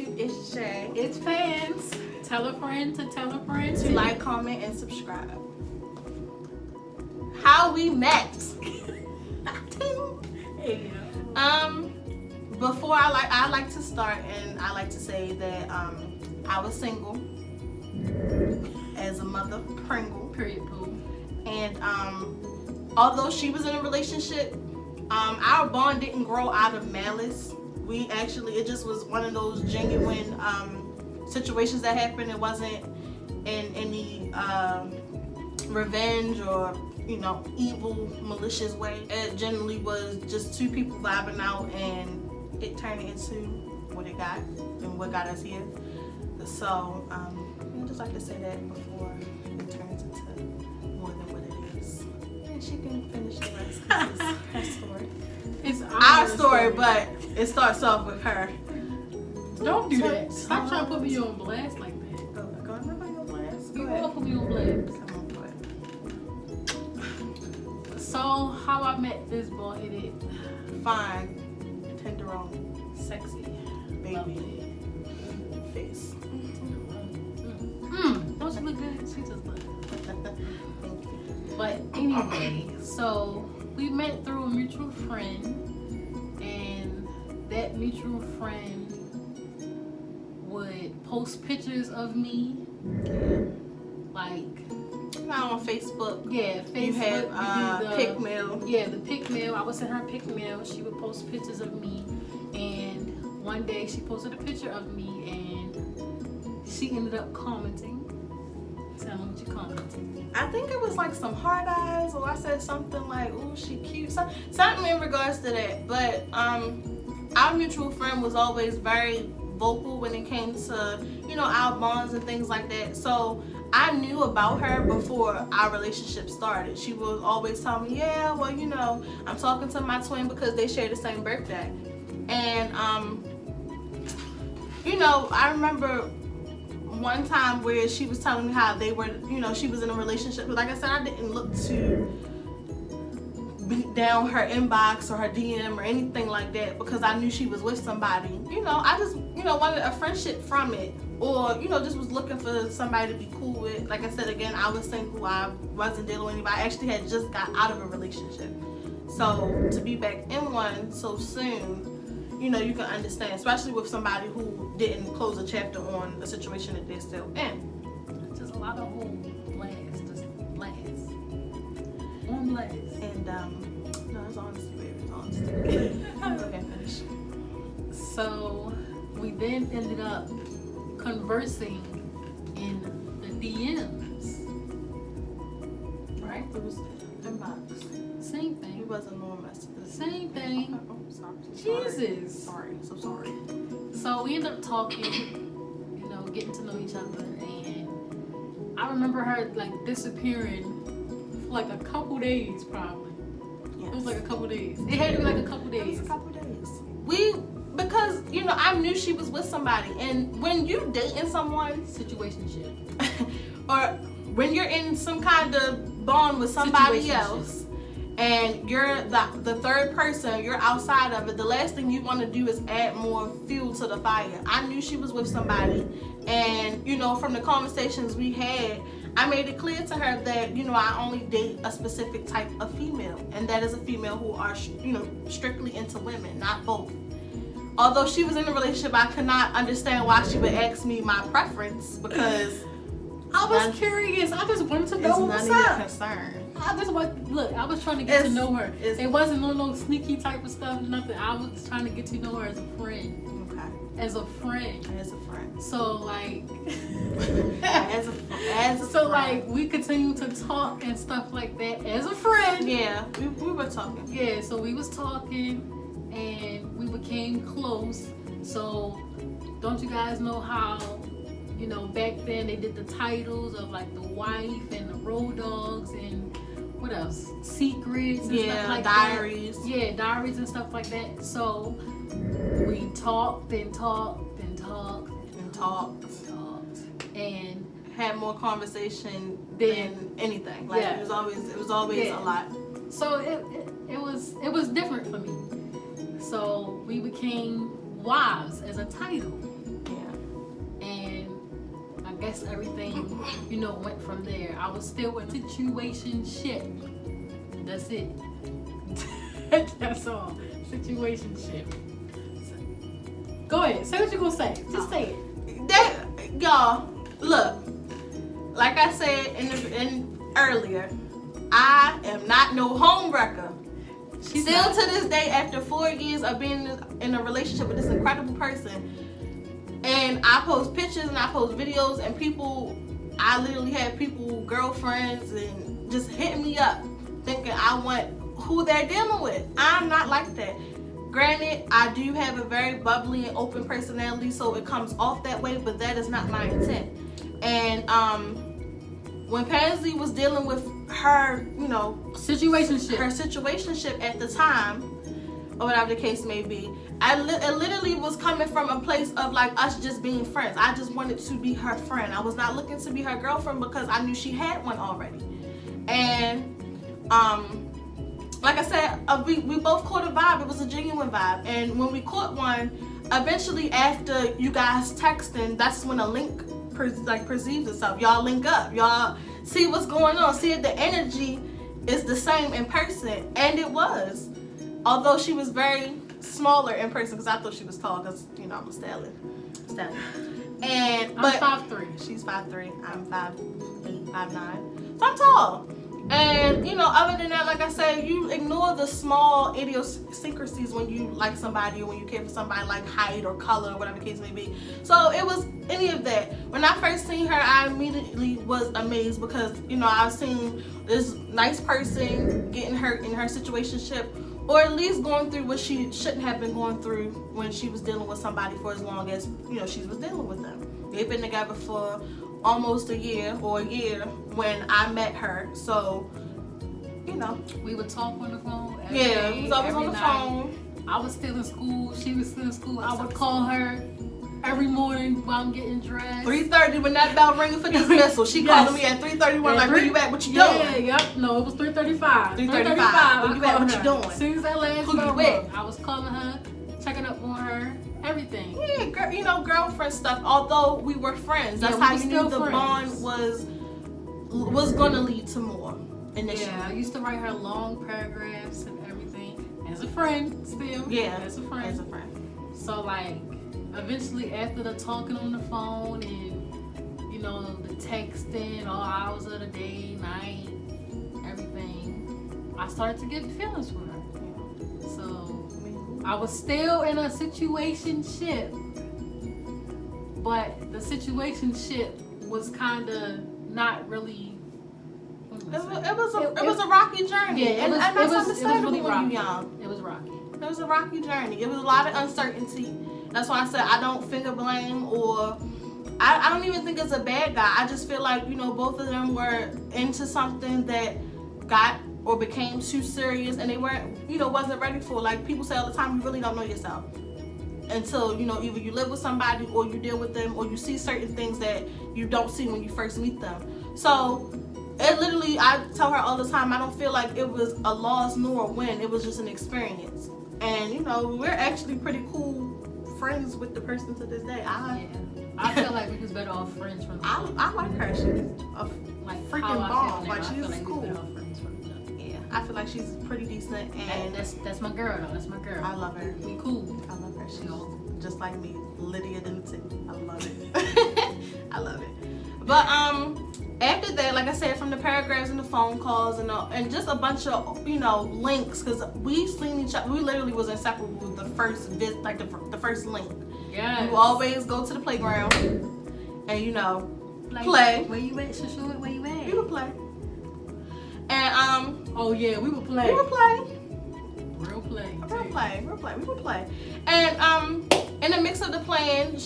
YouTube. It's Jay. It's Pans. Tell a friend to tell a friend to like, comment, and subscribe. How we met. Before I like to start, and I like to say that I was single as a mother Pringle. Period. Poo. And although she was in a relationship, our bond didn't grow out of malice. It just was one of those genuine situations that happened. It wasn't in any revenge or evil, malicious way. It generally was just two people vibing out, and it turned into what it got and what got us here. So I just like to say that before it turns into more than what it is. And she can finish the rest. This is her story. It's our story, but it starts off with her. Don't do that. Stop trying to put me on blast like that. Go ahead, put me on blast. You won't put me on blast. Come on, go ahead. So, how I met this boy, fine, tenderoni, sexy, baby, face. Don't she look good? She just look. But anyway, so we met through a mutual friend, and that mutual friend would post pictures of me, like. Not on Facebook. Yeah, Facebook. You have pic mail. Yeah, the pic mail. I would send her pic mail. She would post pictures of me, and one day she posted a picture of me, and she ended up commenting. Tell me what you commented. I think it was like some hard eyes, or I said something like, "Ooh, she cute," something in regards to that. But our mutual friend was always very vocal when it came to our bonds and things like that. So I knew about her before our relationship started. She would always tell me, yeah, well, I'm talking to my twin because they share the same birthday. And, I remember one time where she was telling me how they were, she was in a relationship. But like I said, I didn't look to beat down her inbox or her DM or anything like that because I knew she was with somebody. I just, wanted a friendship from it. Or, just was looking for somebody to be cool with. Like I said, again, I was single. I wasn't dealing with anybody. I actually had just got out of a relationship. So to be back in one so soon, you can understand. Especially with somebody who didn't close a chapter on a situation that they're still in. Just a lot of whole blast. Just blast. One blast. And, no, it's honesty, baby. It's honesty. Okay, finish. So we then ended up conversing in the DMs, right? It was inbox. Same thing. It wasn't normal messages. Same thing. Oh, sorry. Jesus. Sorry. So sorry. So we ended up talking, getting to know each other, and I remember her like disappearing for like a couple days, probably. Yes. It was like a couple days. It had to be like a couple days. It was a couple days. Because, I knew she was with somebody. And when you're dating someone, situationship, or when you're in some kind of bond with somebody else, and you're the third person, you're outside of it, the last thing you want to do is add more fuel to the fire. I knew she was with somebody. And, from the conversations we had, I made it clear to her that, I only date a specific type of female. And that is a female who are, strictly into women, not both. Although she was in a relationship, I could not understand why she would ask me my preference because I was curious. I just wanted to know what's up. It's none of your concern. I was trying to get to know her. It wasn't no sneaky type of stuff, nothing. I was trying to get to know her as a friend. Okay. As a friend. So like, as a so friend. like we continued to talk and stuff like that as a friend. Yeah, we were talking. Yeah, so we was talking. And we became close. So don't you guys know how, back then they did the titles of like the wife and the road dogs and what else? Secrets and stuff like diaries. That. Yeah, diaries and stuff like that. So we talked and talked and talked and talked and talked and had more conversation than anything. Like it was always a lot. So it was different for me. So we became wives as a title. Yeah. guess everything, you know, went from there. I was still in situationship. That's it. That's all. Situationship. Go ahead. Say what you're gonna say. Just say it. That, y'all, look. Like I said in earlier, I am not no homewrecker. Still to this day, after 4 years of being in a relationship with this incredible person, and I post pictures and I post videos, and people, I literally have people, girlfriends, and just hitting me up thinking I want who they're dealing with. I'm not like that. Granted, I do have a very bubbly and open personality, so it comes off that way, but that is not my intent. And when Pansy was dealing with her, you know, situationship at the time, or whatever the case may be, it literally was coming from a place of like us just being friends. I just wanted to be her friend. I was not looking to be her girlfriend because I knew she had one already. And like I said, we both caught a vibe. It was a genuine vibe. And when we caught one, eventually after you guys texting, that's when a link perceives itself. Y'all link up. Y'all see what's going on. See if the energy is the same in person. And it was. Although she was very smaller in person because I thought she was tall because, you know, I'm a stallion. And but I'm 5'3". She's 5'3". I'm 5'8", 5'9". So I'm tall. And, you know, other than that, like I said, you ignore the small idiosyncrasies when you like somebody or when you care for somebody, like height or color or whatever the case may be. So it was any of that. When I first seen her, I immediately was amazed because, you know, I've seen this nice person getting hurt in her situationship, or at least going through what she shouldn't have been going through when she was dealing with somebody for as long as, you know, she was dealing with them. They've been together for almost a year when I met her. So, you know. We would talk on the phone every yeah, day, we was always on the phone. I was still in school. She was still in school. I would call her every morning while I'm getting dressed. 3:30 when that bell ringing for dismissal. She calling me at 3:31 like, where you at? What you doing? Yeah, yep. No, it was 3:35. 3:35. Where you at? What you doing? As soon as that last bell rung, I was calling her, checking up on her. Everything. Yeah, you know, girlfriend stuff. Although we were friends, that's how you knew the bond was gonna lead to more initially. Yeah, I used to write her long paragraphs and everything as a friend still. Yeah, as a friend. So like, eventually after the talking on the phone and, you know, the texting all hours of the day, night, everything, I started to get feelings for her. So I was still in a situationship, but the situationship was kind of not really. It was a rocky journey. Yeah, and that's understandable really when you're young. It was rocky. It was a rocky journey. It was a lot of uncertainty. That's why I said I don't finger blame, or I don't even think it's a bad guy. I just feel like, you know, both of them were into something that got or became too serious, and they weren't, you know, wasn't ready for. Like people say all the time, you really don't know yourself until, you know, either you live with somebody or you deal with them or you see certain things that you don't see when you first meet them. So it literally, I tell her all the time, I don't feel like it was a loss nor a win. It was just an experience. And, you know, we're actually pretty cool friends with the person to this day. I feel like we was better off friends from. I like her. She's a freaking bomb. Like she's like cool. I feel like she's pretty decent, and that's my girl though. That's my girl. I love her. We cool. I love her. She's just like me, Lydia Denton. I love it. I love it. But after that, like I said, from the paragraphs and the phone calls and just a bunch of, you know, links, because we seen each other. We literally was inseparable with the first the first link. Yeah. We would always go to the playground and, you know, play. Where you at, Shashu? Where you at? We would play. And oh yeah, we would play. We would play. Real play. We would play. And in the mix of the playing,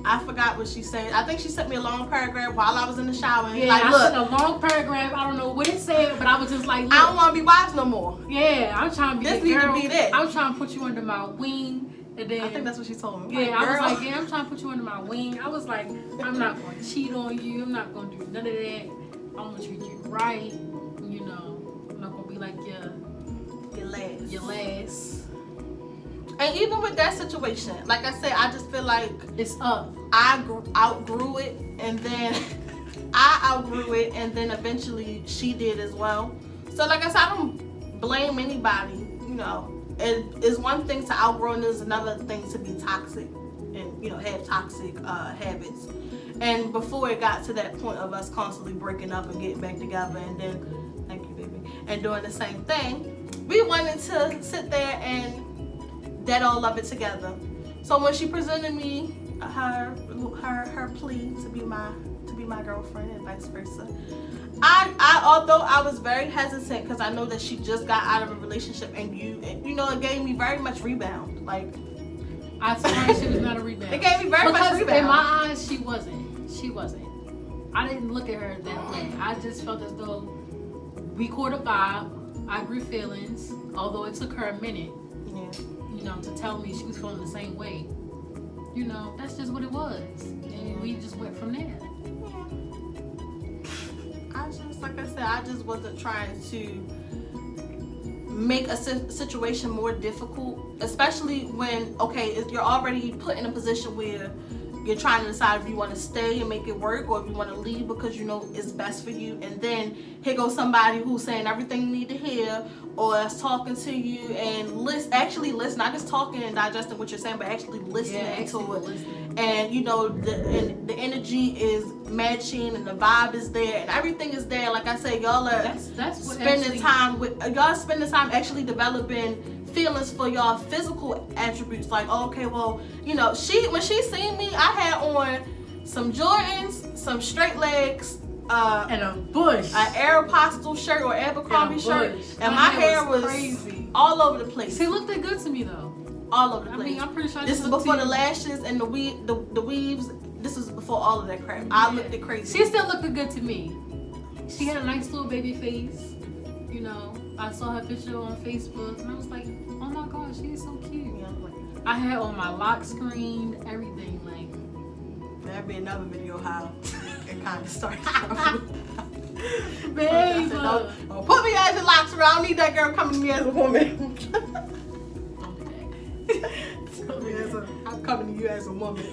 I forgot what she said. I think she sent me a long paragraph while I was in the shower. Yeah, like, I sent a long paragraph. I don't know what it said, but I was just like, look, I don't want to be wives no more. Yeah, I'm trying to be this the girl. Need to be this. I'm trying to put you under my wing. And then, I think that's what she told me. Yeah, like, I was like, yeah, I'm trying to put you under my wing. I was like, I'm not going to cheat on you. I'm not going to do none of that. I'm going to treat you right. You know, I'm not going to be like your last. And even with that situation, like I said, I just feel like it's up. outgrew it, and then I outgrew it, and then eventually she did as well. So like I said, I don't blame anybody. You know, it's one thing to outgrow, and there's another thing to be toxic and, you know, have toxic habits. And before it got to that point of us constantly breaking up and getting back together, and then, thank you, baby, and doing the same thing, we wanted to sit there and dead all love it together. So when she presented me her plea to be my girlfriend and vice versa, I although I was very hesitant because I know that she just got out of a relationship, and you know, it gave me very much rebound. Like, I told her she was not a rebound. It gave me very much rebound. In my eyes, she wasn't. I didn't look at her that way. I just felt as though we caught a vibe. I grew feelings, although it took her a minute, you know, to tell me she was feeling the same way. You know, that's just what it was, and we just went from there. Like I said, I just wasn't trying to make a situation more difficult, especially when, okay, if you're already put in a position where you're trying to decide if you want to stay and make it work, or if you want to leave because you know it's best for you, and then here goes somebody who's saying everything you need to hear, or is talking to you and actually listen, not just talking and digesting what you're saying, but actually listening to it. And you know, the energy is matching, and the vibe is there, and everything is there. Like I said, y'all are spending time actually developing feelings for y'all physical attributes. Like, okay, well, you know, when she seen me, I had on some Jordans, some straight legs, and a bush, an Aeropostale shirt or Abercrombie shirt, and my hair was crazy, all over the place. She looked good to me though. All over the place. I mean, I'm pretty sure this is before the lashes and the weaves. This was before all of that crap. I looked it crazy. She still looked good to me. She had a nice little baby face. You know, I saw her picture on Facebook, and I was like, oh my God, she is so cute. Yeah, I had on my lock screen, everything. Like, that'd be another video how it kind of started. Babe, don't put me as a lock screen. I don't need that girl coming to me as a woman. I'm coming to you as a woman.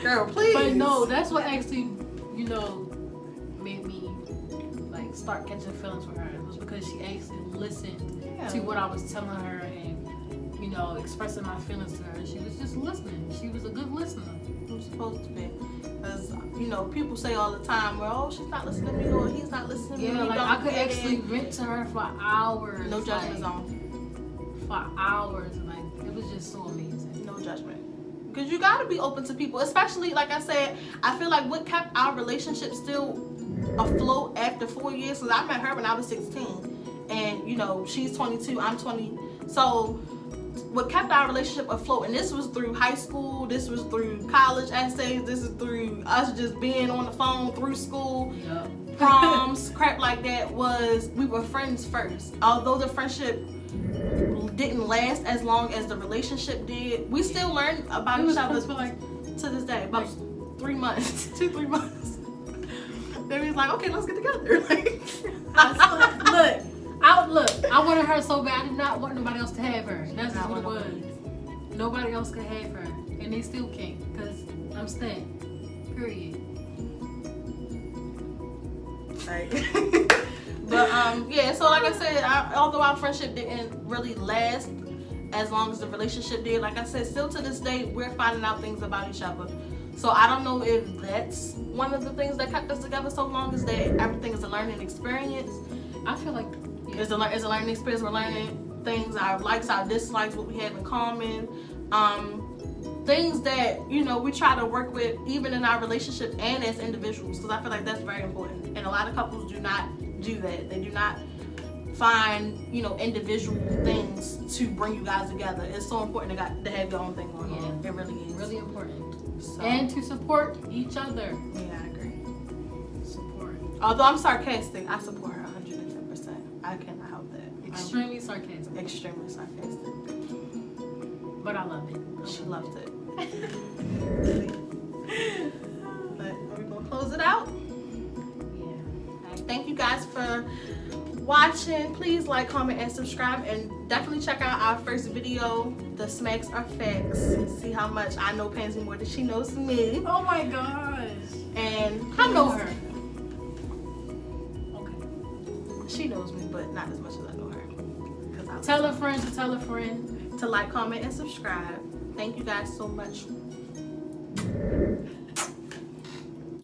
Girl, please. But no, that's what actually, you know, made me like start catching feelings for her. It was because she actually listened to what I was telling her, and, you know, expressing my feelings to her. She was just listening. She was a good listener. I'm supposed to be. Because, you know, people say all the time, well, oh, she's not listening to me, or he's not listening to me. Yeah, like I could actually vent to her for hours. No judgment zone. For hours. Like, it was just so amazing. No judgment. Because you got to be open to people. Especially, like I said, I feel like what kept our relationship still afloat after 4 years. Because I met her when I was 16. And, you know, she's 22, I'm 20. So what kept our relationship afloat, and this was through high school, this was through college essays, this is through us just being on the phone through school, proms, crap like that, was we were friends first. Although the friendship didn't last as long as the relationship did, we still learned about each other to this day. About 3 months, 2-3 months. Then we was like, okay, let's get together. Look, I wanted her so bad. I did not want nobody else to have her. That's just what it was. Nobody else could have her, and they still can't, because I'm staying. Period. Right. But yeah, so like I said, although our friendship didn't really last as long as the relationship did, like I said, still to this day, we're finding out things about each other. So I don't know if that's one of the things that kept us together so long, is that everything is a learning experience. I feel like it's a learning experience. We're learning things, our likes, our dislikes, what we have in common. Things that, you know, we try to work with even in our relationship and as individuals, because I feel like that's very important. And a lot of couples do not do that. They do not find, you know, individual things to bring you guys together. It's so important to have your own thing going on. It really is. Really important. So. And to support each other. Yeah, I agree. Support. Although I'm sarcastic, I support her 110%. I cannot help that. Extremely sarcastic. Extremely sarcastic. But I love it. She loves it. But are we gonna close it out? Yeah. Thank you guys for watching. Please like, comment, and subscribe, and definitely check out our first video, The Smacks Are Facts. See how much I know Pansy more than she knows me. Oh my gosh. And I know her. Okay. She knows me, but not as much as I know her. Tell a friend to tell a friend. To like, comment, and subscribe. Thank you guys so much